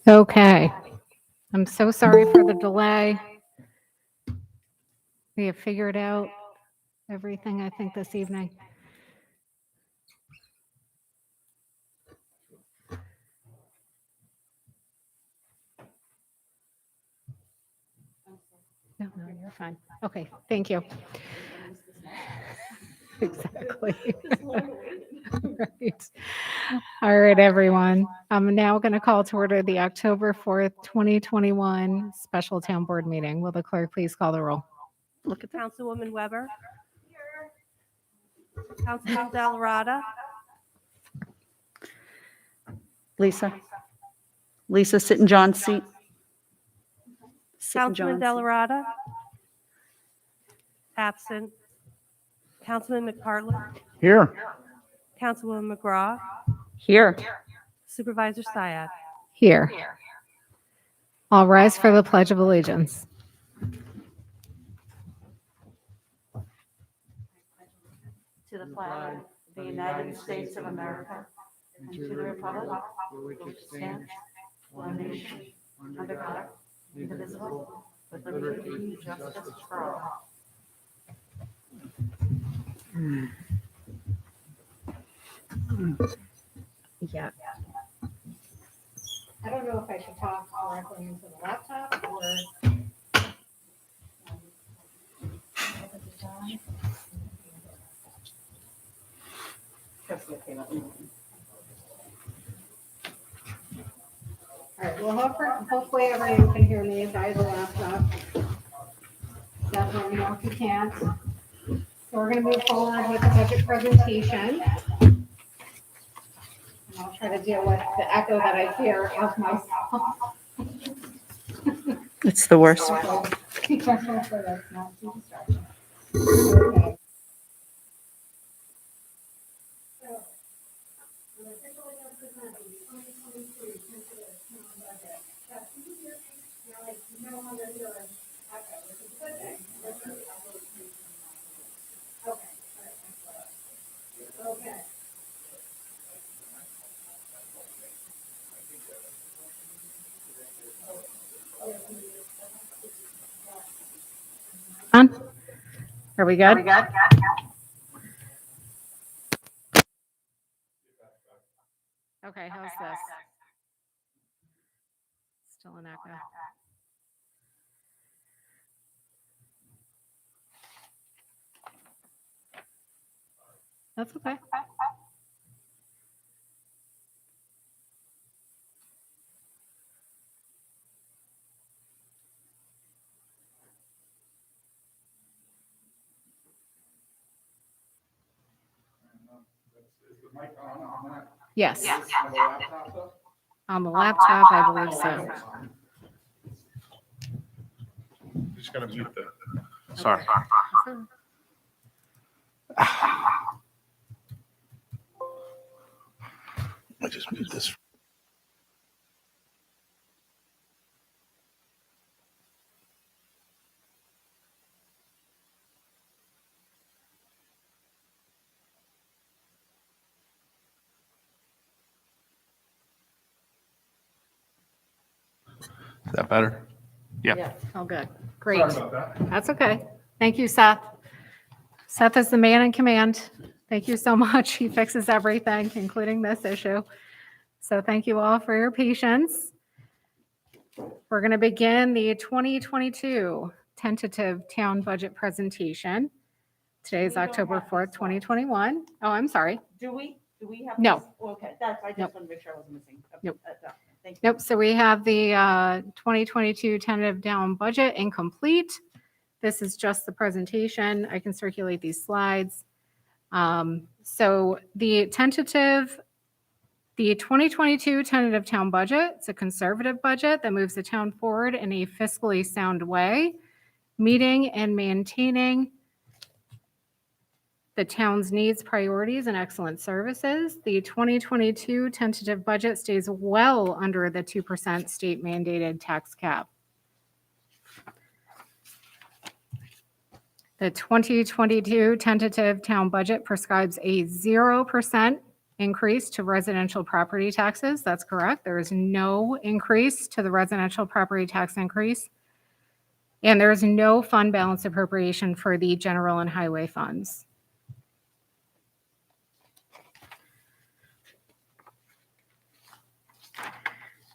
Okay. I'm so sorry for the delay. We have figured out everything, I think, this evening. No, you're fine. Okay, thank you. Exactly. Right. All right, everyone. I'm now going to call to order the October 4th, 2021 special town board meeting. Will the clerk please call the roll? Look at that. Councilwoman Weber. Councilman Delarada. Lisa, sit in John's seat. Sit in Councilman John's seat. Delarada. Absent. Councilman McPartlin. Here. Councilwoman McGraw. Here. Supervisor Syed. Here. All rise for the Pledge of Allegiance. To the flag of the United States of America and to the republic for which it stands, one nation, under God, indivisible, with liberty and justice for all. Yeah. I don't know if I should talk directly into the laptop or. All right, well, hopefully everyone can hear me by the laptop. Definitely know if you can't. So we're going to move forward with the budget presentation. And I'll try to deal with the echo that I hear of myself. It's the worst. Be careful so that's not too distracting. Okay. On? Are we good? Okay, how's this? Still an echo. That's okay. Is the mic on that? Yes. On the laptop though? On the laptop, I believe so. Just gotta mute the. Sorry. I just mute this. Is that better? Yeah. All good. Great. Sorry about that. That's okay. Thank you, Seth. Seth is the man in command. Thank you so much. He fixes everything, including this issue. So thank you all for your patience. We're going to begin the 2022 tentative town budget presentation. Today is October 4th, 2021. Oh, I'm sorry. Do we have? No. this? Okay, that's, I just Nope. want to make sure I wasn't missing. Nope. Thank you. Nope. So we have the 2022 tentative town budget incomplete. This is just the presentation. I can circulate these slides. So the 2022 tentative town budget, it's a conservative budget that moves the town forward in a fiscally sound way, meeting and maintaining the town's needs, priorities, and excellent services. The 2022 tentative budget stays well under the 2% state mandated tax cap. The 2022 tentative town budget prescribes a 0% increase to residential property taxes. That's correct. There is no increase to the residential property tax increase. And there is no fund balance appropriation for the general and highway funds.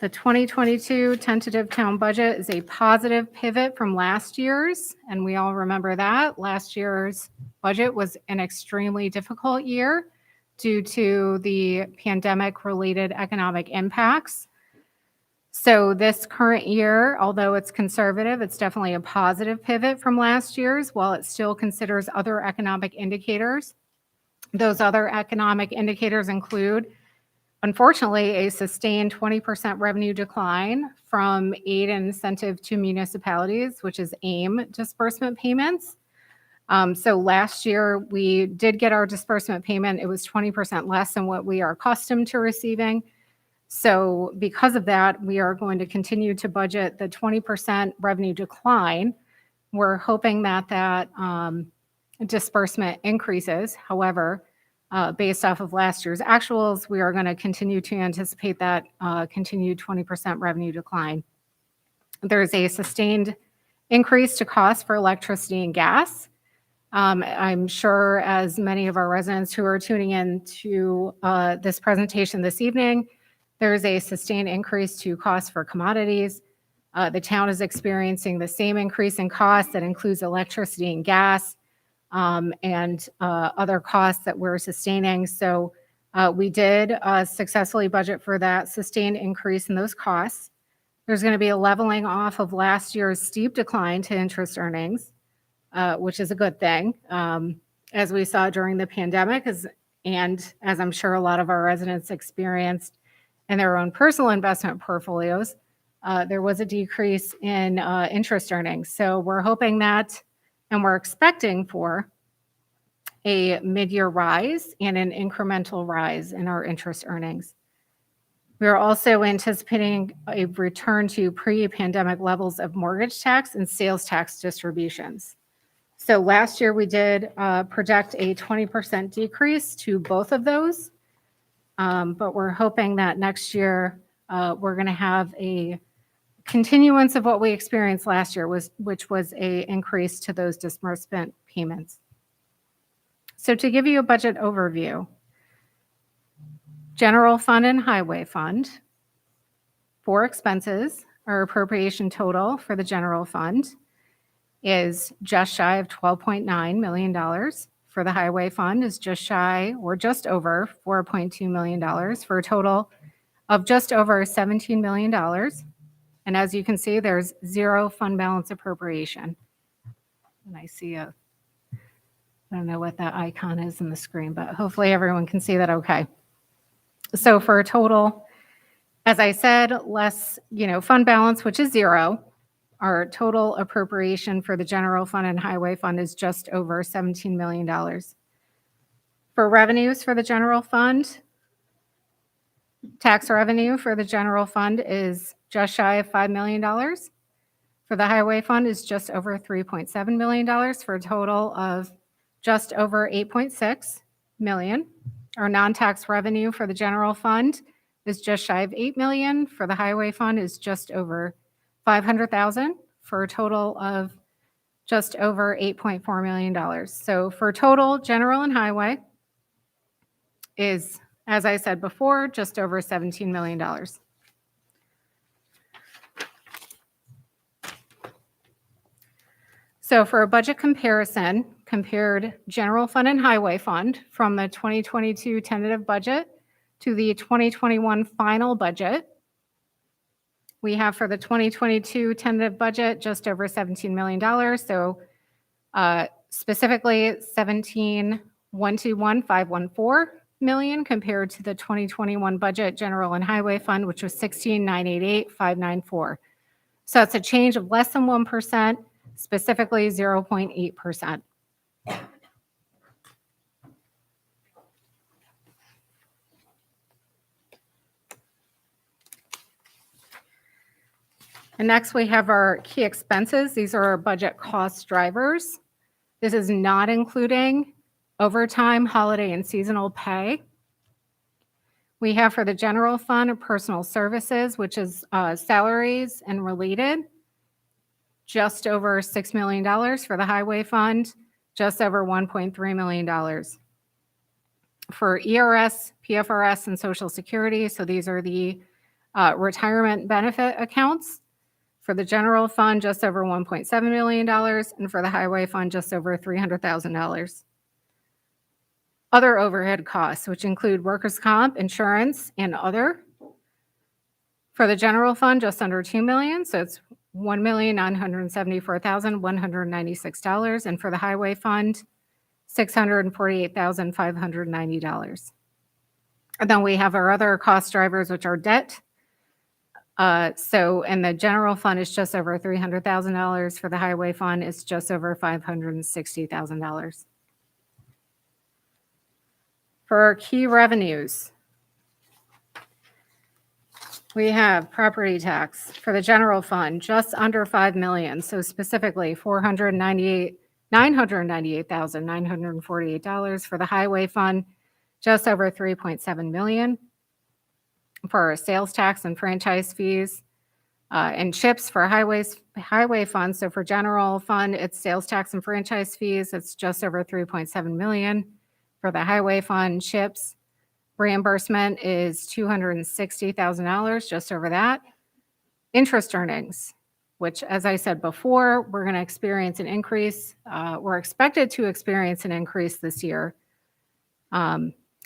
The 2022 tentative town budget is a positive pivot from last year's, and we all remember that. Last year's budget was an extremely difficult year due to the pandemic-related economic impacts. So this current year, although it's conservative, it's definitely a positive pivot from last year's, while it still considers other economic indicators. Those other economic indicators include, unfortunately, a sustained 20% revenue decline from aid and incentive to municipalities, which is AIM disbursement payments. So last year, we did get our disbursement payment. It was 20% less than what we are accustomed to receiving. So because of that, we are going to continue to budget the 20% revenue decline. We're hoping that that disbursement increases. However, based off of last year's actuals, we are going to continue to anticipate that continued 20% revenue decline. There's a sustained increase to cost for electricity and gas. I'm sure as many of our residents who are tuning in to this presentation this evening, there's a sustained increase to costs for commodities. The town is experiencing the same increase in costs that includes electricity and gas. And other costs that we're sustaining. So we did successfully budget for that sustained increase in those costs. There's going to be a leveling off of last year's steep decline to interest earnings, which is a good thing. As we saw during the pandemic, and as I'm sure a lot of our residents experienced in their own personal investment portfolios, there was a decrease in interest earnings. So we're hoping that, and we're expecting for a mid-year rise and an incremental rise in our interest earnings. We are also anticipating a return to pre-pandemic levels of mortgage tax and sales tax distributions. So last year we did project a 20% decrease to both of those, but we're hoping that next year we're going to have a continuance of what we experienced last year, which was a increase to those disbursement payments. So to give you a budget overview, general fund and highway fund, for expenses, our appropriation total for the general fund is just shy of $12.9 million. For the highway fund is just shy or just over $4.2 million for a total of just over $17 million. And as you can see, there's zero fund balance appropriation. And I see I don't know what that icon is in the screen, but hopefully everyone can see that okay. So for a total, as I said, less, fund balance, which is zero, our total appropriation for the general fund and highway fund is just over $17 million. For revenues for the general fund, tax revenue for the general fund is just shy of $5 million. For the highway fund is just over $3.7 million for a total of just over $8.6 million. Our non-tax revenue for the general fund is just shy of $8 million. For the highway fund is just over $500,000 for a total of just over $8.4 million. So for total, general and highway is, as I said before, just over $17 million. So for a budget comparison, compared general fund and highway fund from the 2022 tentative budget to the 2021 final budget, we have for the 2022 tentative budget just over $17 million. So specifically $17,121,514 million compared to the 2021 budget general and highway fund, which was $16,988,594. So that's a change of less than 1%, specifically 0.8%. And next we have our key expenses. These are our budget cost drivers. This is not including overtime, holiday, and seasonal pay. We have for the general fund, personal services, which is salaries and related, just over $6 million. For the highway fund, just over $1.3 million. For ERS, PFRS, and Social Security, so these are the retirement benefit accounts. For the general fund, just over $1.7 million, and for the highway fund, just over $300,000. Other overhead costs, which include workers' comp, insurance, and other. For the general fund, just under $2 million, so it's $1,974,196, and for the highway fund, $648,590. And then we have our other cost drivers, which are debt. So in the general fund, it's just over $300,000. For the highway fund, it's just over $560,000. For our key revenues, we have property tax for the general fund, just under $5 million. So specifically, $998,948. For the highway fund, just over $3.7 million. For our sales tax and franchise fees, and CHIPS for highway fund. So for general fund, it's sales tax and franchise fees. It's just over $3.7 million. For the highway fund, CHIPS reimbursement is $260,000, just over that. Interest earnings, which, as I said before, we're going to experience an increase. We're expected to experience an increase this year.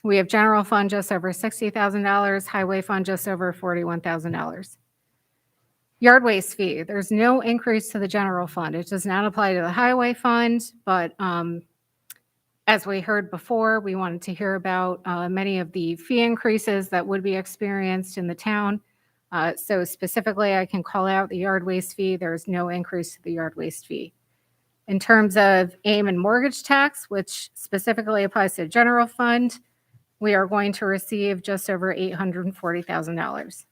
We have general fund just over $60,000, highway fund just over $41,000. Yard waste fee, there's no increase to the general fund. It does not apply to the highway fund, but as we heard before, we wanted to hear about many of the fee increases that would be experienced in the town. So specifically, I can call out the yard waste fee. There's no increase to the yard waste fee. In terms of AIM and mortgage tax, which specifically applies to the general fund, we are going to receive just over $840,000.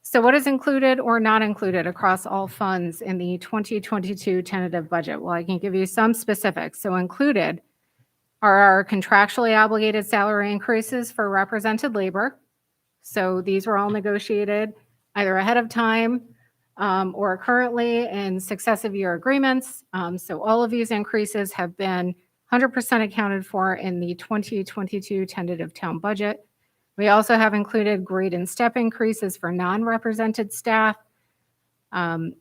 So what is included or not included across all funds in the 2022 tentative budget? Well, I can give you some specifics. So included are our contractually obligated salary increases for represented labor. So these were all negotiated either ahead of time or currently in successive year agreements. So all of these increases have been 100% accounted for in the 2022 tentative town budget. We also have included grade and step increases for non-represented staff.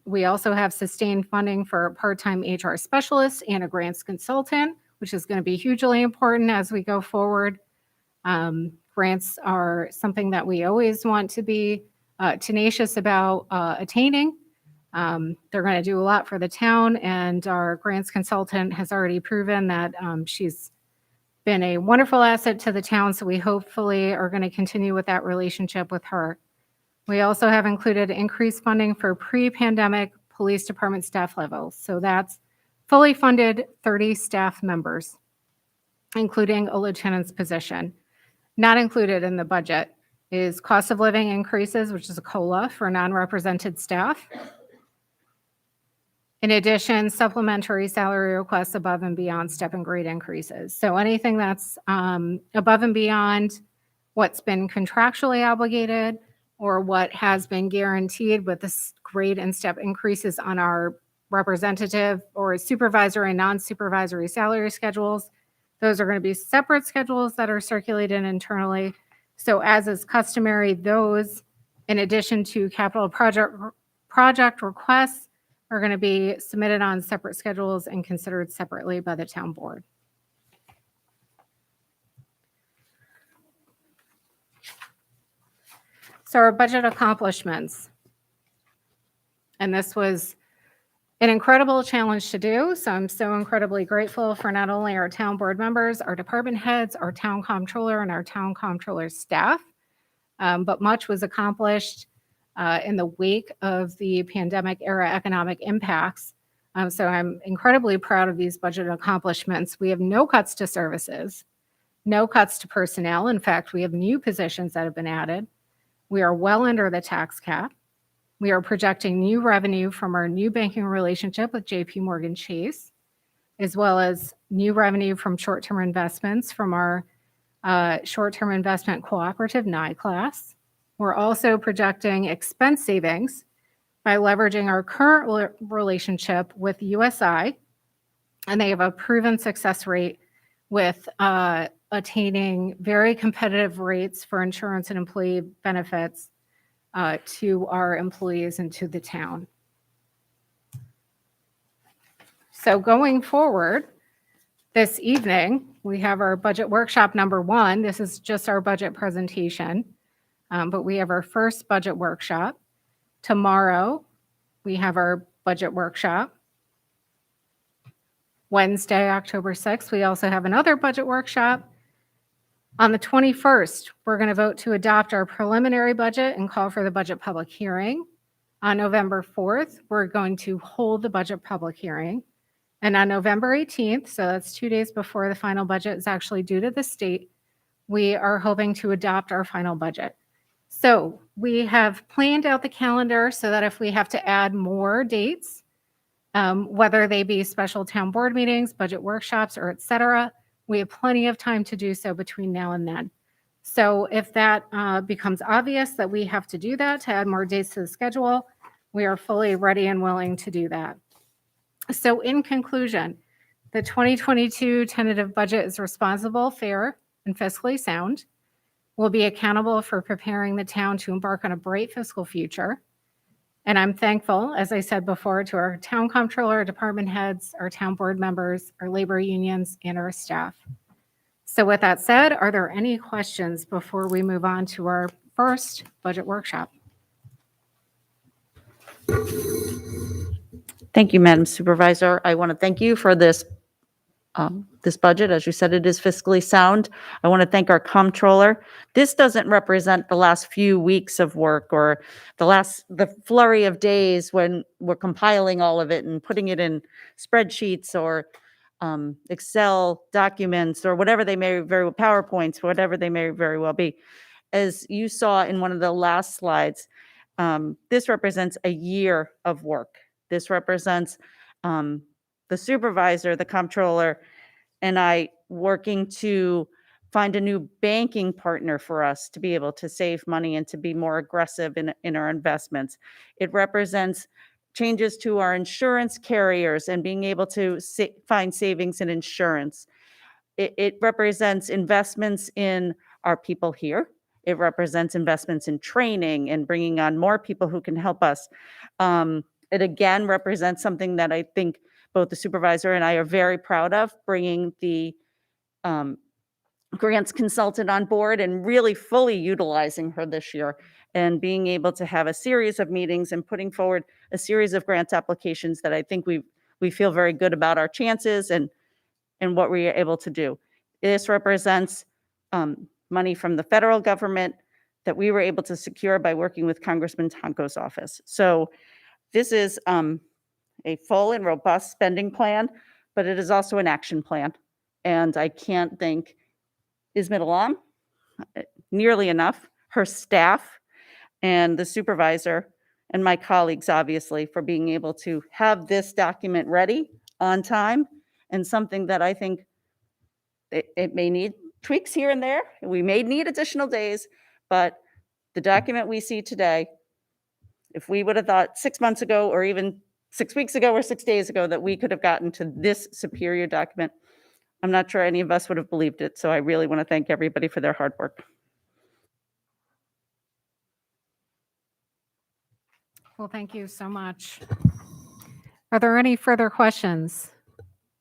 We also have sustained funding for a part-time HR specialist and a grants consultant, which is going to be hugely important as we go forward. Grants are something that we always want to be tenacious about attaining. They're going to do a lot for the town, and our grants consultant has already proven that she's been a wonderful asset to the town, so we hopefully are going to continue with that relationship with her. We also have included increased funding for pre-pandemic police department staff levels. So that's fully funded 30 staff members, including a lieutenant's position. Not included in the budget is cost of living increases, which is a COLA for non-represented staff. In addition, supplementary salary requests above and beyond step and grade increases. So anything that's above and beyond what's been contractually obligated or what has been guaranteed with the grade and step increases on our representative or supervisory and non-supervisory salary schedules, those are going to be separate schedules that are circulated internally. So as is customary, those, in addition to capital project requests, are going to be submitted on separate schedules and considered separately by the town board. So our budget accomplishments. And this was an incredible challenge to do. So I'm so incredibly grateful for not only our town board members, our department heads, our town comptroller, and our town comptroller's staff, but much was accomplished in the wake of the pandemic era economic impacts. So I'm incredibly proud of these budget accomplishments. We have no cuts to services, no cuts to personnel. In fact, we have new positions that have been added. We are well under the tax cap. We are projecting new revenue from our new banking relationship with JP Morgan Chase. as well as new revenue from short-term investments from our short-term investment cooperative NI class. We're also projecting expense savings by leveraging our current relationship with USI, and they have a proven success rate with attaining very competitive rates for insurance and employee benefits to our employees and to the town. So going forward, this evening, we have our budget workshop number 1. This is just our budget presentation, but we have our first budget workshop. Tomorrow, we have our budget workshop. Wednesday, October 6th, we also have another budget workshop. On the 21st, we're going to vote to adopt our preliminary budget and call for the budget public hearing. On November 4th, we're going to hold the budget public hearing. And on November 18th, so that's 2 days before the final budget is actually due to the state, we are hoping to adopt our final budget. So we have planned out the calendar so that if we have to add more dates, whether they be special town board meetings, budget workshops, or et cetera, we have plenty of time to do so between now and then. So if that becomes obvious that we have to do that to add more dates to the schedule, we are fully ready and willing to do that. So in conclusion, the 2022 tentative budget is responsible, fair, and fiscally sound. We'll be accountable for preparing the town to embark on a bright fiscal future. And I'm thankful, as I said before, to our town comptroller, department heads, our town board members, our labor unions, and our staff. So with that said, are there any questions before we move on to our first budget workshop? Thank you, Madam Supervisor. I want to thank you for this budget. As you said, it is fiscally sound. I want to thank our comptroller. This doesn't represent the last few weeks of work or the flurry of days when we're compiling all of it and putting it in spreadsheets or Excel documents or whatever they may very well, PowerPoints, whatever they may very well be. As you saw in one of the last slides, this represents a year of work. This represents the supervisor, the comptroller, and I working to find a new banking partner for us to be able to save money and to be more aggressive in our investments. It represents changes to our insurance carriers and being able to find savings in insurance. It represents investments in our people here. It represents investments in training and bringing on more people who can help us. It again represents something that I think both the supervisor and I are very proud of, bringing the grants consultant on board and really fully utilizing her this year and being able to have a series of meetings and putting forward a series of grant applications that I think we feel very good about our chances and what we are able to do. This represents money from the federal government that we were able to secure by working with Congressman Tonko's office. So this is a full and robust spending plan, but it is also an action plan. And I can't thank Ismet Alam nearly enough, her staff, and the supervisor, and my colleagues, obviously, for being able to have this document ready on time, and something that I think it may need tweaks here and there. We may need additional days, but the document we see today, if we would have thought 6 months ago, or even 6 weeks ago, or 6 days ago, that we could have gotten to this superior document, I'm not sure any of us would have believed it. So I really want to thank everybody for their hard work. Well, thank you so much. Are there any further questions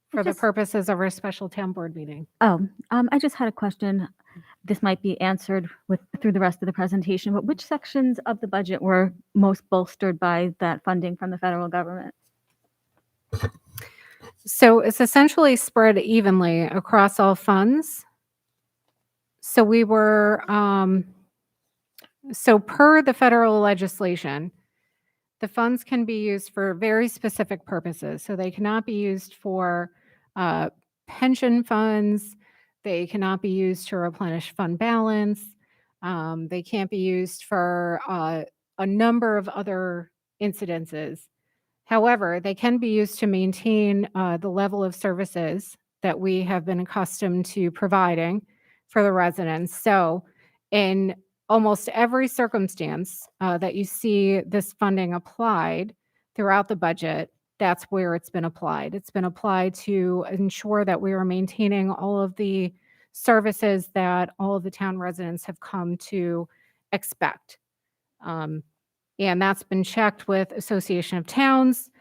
for the Just- purposes of our special town board meeting? I just had a question. This might be answered through the rest of the presentation, but which sections of the budget were most bolstered by that funding from the federal government? So it's essentially spread evenly across all funds. So we were, so per the federal legislation, the funds can be used for very specific purposes. So they cannot be used for pension funds. They cannot be used to replenish fund balance. They can't be used for a number of other incidences. However, they can be used to maintain the level of services that we have been accustomed to providing for the residents. So in almost every circumstance that you see this funding applied throughout the budget, that's where it's been applied. It's been applied to ensure that we are maintaining all of the services that all of the town residents have come to expect. And that's been checked with Association of Towns.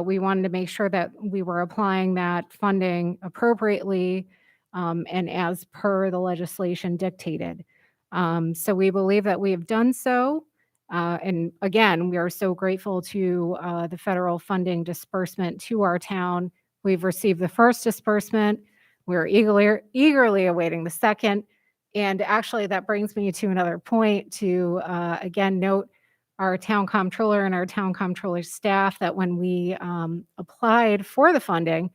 We wanted to make sure that we were applying that funding appropriately and as per the legislation dictated. So we believe that we have done so. And again, we are so grateful to the federal funding disbursement to our town. We've received the first disbursement. We're eagerly awaiting the second. And actually, that brings me to another point to again note our town comptroller and our town comptroller staff that when we applied for the funding,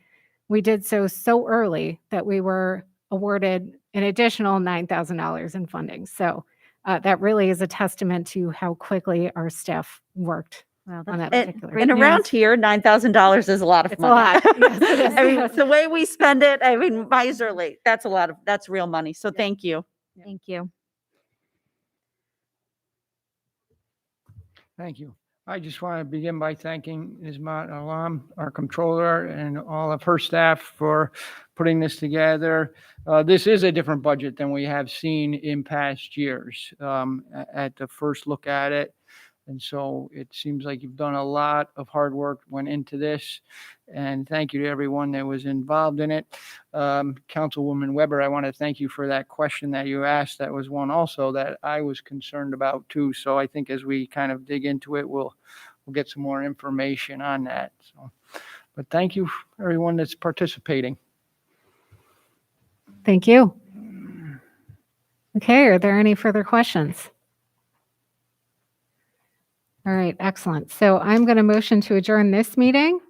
we did so early that we were awarded an additional $9,000 in funding. So that really is a testament to how quickly our staff worked Wow, on that that's And, particular. and Great around news. here, $9,000 is a lot of It's a money. lot. Yes, it is. I mean, Yes. the way we spend it, I mean, miserly, that's real money. So thank you. Thank you. Thank you. I just want to begin by thanking Ismat Alam, our controller, and all of her staff for putting this together. This is a different budget than we have seen in past years at the first look at it. And so it seems like you've done a lot of hard work went into this. And thank you to everyone that was involved in it. Councilwoman Weber, I want to thank you for that question that you asked. That was one also that I was concerned about too. So I think as we kind of dig into it, we'll get some more information on that. So, but thank you for everyone that's participating. Thank you. Okay, are there any further questions? All right, excellent. So I'm going to motion to adjourn this meeting.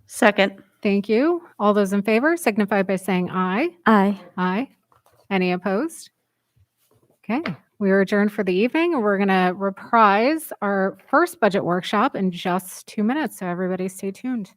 Second. Thank you. All those in favor signify by saying aye. Aye. Aye. Any opposed? Okay, we are adjourned for the evening, and we're going to reprise our first budget workshop in just 2 minutes. So everybody stay tuned.